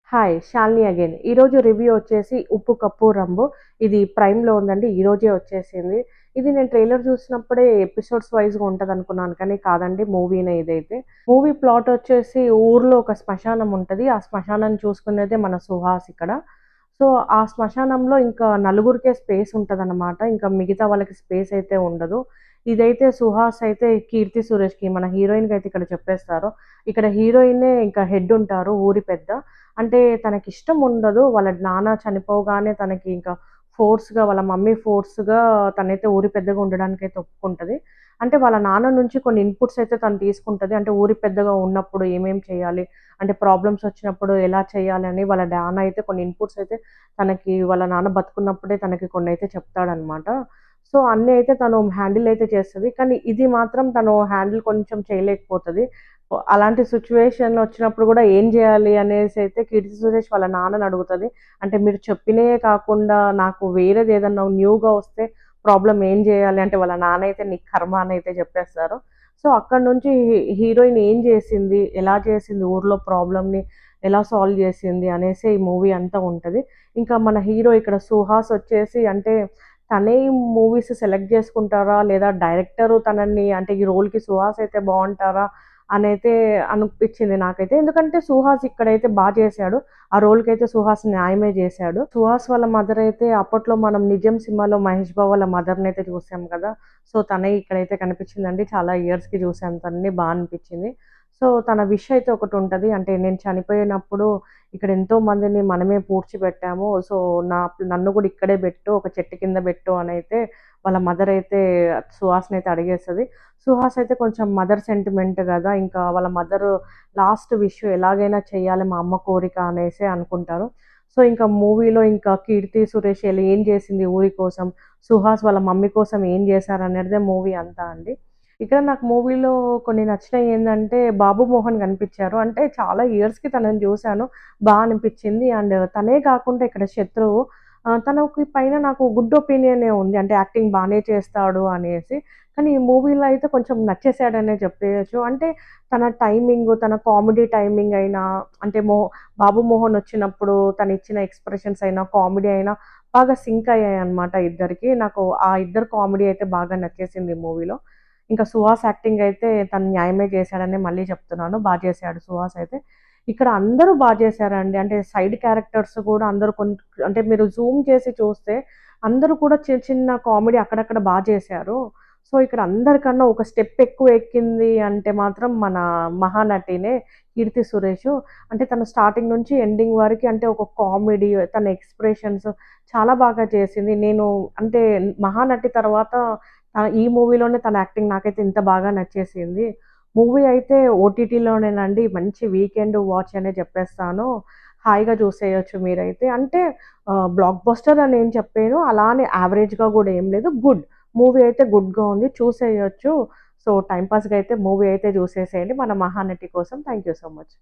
Hi! Shalini again. ఈరోజు review వచ్చేసి 'ఉప్పు కప్పు రంబు'. ఇది ప్రైమ్‌లో ఉందండి. ఈరోజే వచ్చేసింది. ఇది నేను ట్రైలర్ చూసినప్పుడే ఎపిసోడ్స్ వైస్‌గా ఉంటదనుకున్నాను. కానీ కాదండి, మూవీనే ఇదైతే. మూవీ ప్లాట్ వచ్చేసి ఊర్లో ఒక శ్మశానం ఉంటది. ఆ శ్మశానాన్ని చూసుకునేదే మన సుహాస్ ఇక్కడ. సో, ఆ శ్మశానంలో ఇంకా నలుగురికే స్పేస్ ఉంటదనమాట. ఇంకా మిగతా వాళ్ళకి స్పేస్ అయితే ఉండదు. ఇదైతే సుహాస్ అయితే కీర్తి సురేష్‌కి, మన హీరోయిన్‌కయితే ఇక్కడ చెప్పేస్తారు. ఇక్కడ హీరోయినే ఇంకా హెడ్ ఉంటారు, ఊరి పెద్ద. అంటే తనకిష్టం ఉండదు. వాళ్ళ నాన్న చనిపోగానే తనకి ఇంకా వాళ్ళ మమ్మీ ఫోర్స్‌గా తనైతే ఊరి పెద్దగా ఉండడానికైతే ఒప్పుకుంటది. అంటే వాళ్ళ నాన్న నుంచి కొన్ని ఇన్‌పుట్స్ అయితే తను తీసుకుంటది. అంటే ఊరి పెద్దగా ఉన్నప్పుడు ఏమేం చేయాలి? అంటే ప్రాబ్లమ్స్ వచ్చినప్పుడు ఎలా చేయాలి అని వాళ్ళ నాన్న అయితే కొన్ని ఇన్‌పుట్స్ అయితే తనకి వాళ్ళ నాన్న బతుకున్నప్పుడే తనకి కొన్నైతే చెప్తాడనమాట. సో, అన్నీ అయితే తను హ్యాండిల్ అయితే చేస్తది. కానీ ఇది మాత్రం తను హ్యాండిల్ కొంచెం చేయలేకపోతది. అలాంటి సిట్యుయేషన్ వచ్చినప్పుడు గూడా ఏం జేయాలి అనేసైతే 'కీర్తి సురేష్' వాళ్ళ నాన్నని అడుగుతది. అంటే మీరు చెప్పినయే కాకుండా నాకు వేరేదేదన్నా న్యూగా వస్తే ప్రాబ్లమ్ ఏం జేయాలి అంటే వాళ్ళ నాన్న అయితే నీ కర్మ అనైతే జెప్పేస్తారు. సో, అక్కడి నుంచి హీరోయిన్ ఏం జేసింది? ఎలా చేసింది? ఊర్లో ప్రాబ్లమ్‌ని ఎలా సాల్వ్ జేసింది? అనేసి ఈ మూవీ అంతా ఉంటది. ఇంకా మన హీరో ఇక్కడ సుహాస్ వచ్చేసి అంటే తనే మూవీస్ సెలెక్ట్ జేసుకుంటారా? లేదా డైరెక్టరు తనని అంటే ఈ రోల్‌కి సుహాస్ అయితే బావుంటారా? అనైతే అనిపిచ్చింది నాకైతే. ఎందుకంటే సుహాస్ ఇక్కడైతే చేశాడు. ఆ రోల్‌కైతే సుహాస్ న్యాయమే జేశాడు. సుహాస్ వాళ్ళ మదర్ అయితే అప్పట్లో మనం 'నిజం' సినిమాలో మహేష్ బాబు వాళ్ళ మదర్‌నైతే చూసాం కదా! సో, తనే ఇక్కడైతే కనిపించిందండి. చాలా ఇయర్స్‌కి చూసాను తనని. అనిపిచ్చింది. సో, తన విష్ అయితే ఒకటుంటది. అంటే నేను చనిపోయినప్పుడు ఇక్కడ ఎంతో మందిని మనమే పూడ్చిపెట్టాము. సో, నన్ను గూడా ఇక్కడే బెట్టు, ఒక చెట్టు కింద బెట్టు అనైతే వాళ్ళ మదర్ అయితే సుహాస్‌నైతే అడిగేస్తది. సుహాస్ అయితే కొంచెం మదర్ సెంటిమెంట్ గదా! ఇంకా వాళ్ళ మదరు లాస్ట్ విష్ ఎలాగైనా చేయాలి మా అమ్మ కోరిక అనేసి అనుకుంటారు. సో, ఇంకా మూవీలో ఇంకా 'కీర్తి సురేష్' ఏం జేసింది ఊరి కోసం, సుహాస్ వాళ్ళ మమ్మీ కోసం ఏం జేశారనేదే మూవీ అంతా అండి. ఇక్కడ నాకు మూవీలో కొన్ని నచ్చినయి ఏందంటే, 'బాబు మోహన్' కనిపిచ్చారు. అంటే చాలా ఇయర్స్‌కి తనని జూసాను. అనిపిచ్చింది. అండ్ తనే కాకుండా ఇక్కడ 'శత్రువు' తనకి పైన నాకు గుడ్ ఒపీనియనే ఉంది. అంటే యాక్టింగ్ బానే చేస్తాడు అనేసి. కానీ ఈ మూవీలో అయితే కొంచెం నచ్చేసాడనే చెప్పేయొచ్చు. అంటే తన టైమింగు, తన కామెడీ టైమింగ్ అయినా, అంటే 'బాబు మోహన్' వచ్చినప్పుడు తనిచ్చిన ఎక్స్‌ప్రెషన్స్ అయినా, కామెడీ అయినా బాగా సింక్ అయ్యాయన్నమాట ఇద్దరికి. నాకు ఆ ఇద్దరు కామెడీ అయితే బాగా నచ్చేసింది ఈ మూవీలో. ఇంకా సుహాస్ యాక్టింగ్ అయితే తను న్యాయమే చేశాడనే మళ్ళీ చెప్తున్నాను. చేశాడు సుహాస్ అయితే. ఇక్కడ అందరూ చేశారండి. అంటే సైడ్ క్యారెక్టర్స్ కూడా అందరూ అంటే మీరు జూమ్ చేసి చూస్తే అందరూ కూడా చిన్న చిన్న కామెడీ అక్కడక్కడ చేశారు. సో, ఇక్కడ అందరికన్నా ఒక స్టెప్ ఎక్కువ ఎక్కింది అంటే మాత్రం మన మహానటినే 'కీర్తి సురేష్.' అంటే తను స్టార్టింగ్ నుంచి ఎండింగ్ వరకి అంటే ఒక కామెడీ, తన ఎక్స్‌ప్రెషన్స్ చాలా బాగా చేసింది. నేను అంటే 'మహానటి' తర్వాత ఈ మూవీలోనే తన యాక్టింగ్ నాకైతే ఇంత బాగా నచ్చేసింది. మూవీ అయితే ఓటీటీలోనేనండి. మంచి వీకెండ్ వాచ్ అనే చెప్పేస్తాను. హాయిగా చూసేయొచ్చు మీరైతే. అంటే బ్లాక్ బస్టర్ అని ఏం చెప్పలేను. అలానే యావరేజ్‌గా గూడా ఏం లేదు. గుడ్. మూవీ అయితే గుడ్‌గా ఉంది. చూసేయొచ్చు. సో, టైమ్ పాస్‌గా అయితే మూవీ అయితే చూసేసేయండి మన 'మహానటి' కోసం. Thank you so much.